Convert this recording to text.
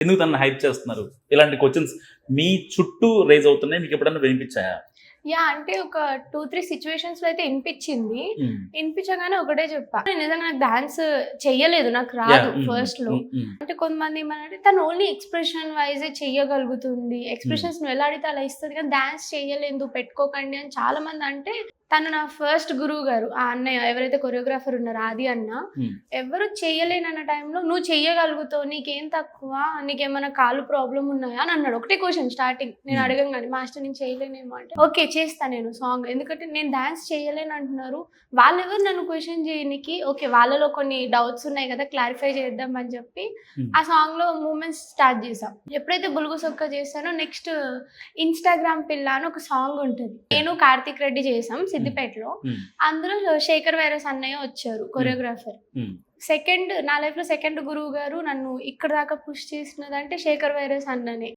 ఎందుకు తనని హైప్ చేస్తున్నారు? ఇలాంటి క్వెషన్స్ మీ చుట్టూ రైజ్ అవుతున్నాయి. మీకు ఎప్పుడైనా వినిపించాయా? అంటే ఒక 2, 3 సిట్యుయేషన్స్‌లో అయితే ఇనిపిచ్చింది. హ్మ్. ఇనిపించగానే ఒకటే చెప్పా. నేను నిజంగా నాకు డాన్స్ చెయ్యలేదు. నాకు యాహ్! రాదు ఫస్ట్‌లో. అంటే కొంతమంది ఏమనంటే తను ఓన్లీ ఎక్స్‌ప్రెషన్ వైజే చెయ్యగలుగుతుంది. ఎక్స్‌ప్రెషన్స్ నువ్వు ఎలా అడిగితే అలా ఇస్తది కానీ డాన్స్ చెయ్యలేదు పెట్టుకోకండి అని చాలా మంది అంటే, తను నా ఫస్ట్ గురువు గారు. ఆ అన్నయ్య ఎవరైతే కొరియోగ్రాఫర్ ఉన్నారో ఆది అన్న. ఎవరు చెయ్యలేనన్న టైంలో నువ్వు చెయ్యగలుగుతావు. నీకేం తక్కువ? నీకేమైనా కాళ్ళు ప్రాబ్లమ్ ఉన్నాయా? అని అన్నాడు. ఒకటే క్వెషన్ స్టార్టింగ్. నేను అడగంగానే మాస్టర్ నేను చేయలేనేమో అంటే, ఓకే చేస్తా నేను సాంగ్. ఎందుకంటే నేను డాన్స్ చేయలేను అంటున్నారు. వాళ్ళెవరు నన్ను క్వెషన్ చేయనీకి. ఓకే వాళ్ళలో కొన్ని డౌట్స్ ఉన్నాయి కదా! క్లారిఫై చేద్దాం అని చెప్పి ఆ సాంగ్‌లో మూవ్‌మెంట్స్ స్టార్ట్ చేశా. ఎప్పుడైతే బులుగు సొక్క చేశానో నెక్స్ట్ ఇన్‌స్టాగ్రామ్ పిల్ల అని ఒక సాంగ్ ఉంటది. నేను కార్తిక్ రెడ్డి చేసాం సిద్దిపేటలో. అందులో శేఖర్ వైరస్ అన్నయ్య వచ్చారు కొరియోగ్రాఫర్. నా లైఫ్‌లో సెకండ్ గురువు గారు నన్ను ఇక్కడి దాకా పుష్ చేసినదంటే శేఖర్ వైరస్ అన్ననే.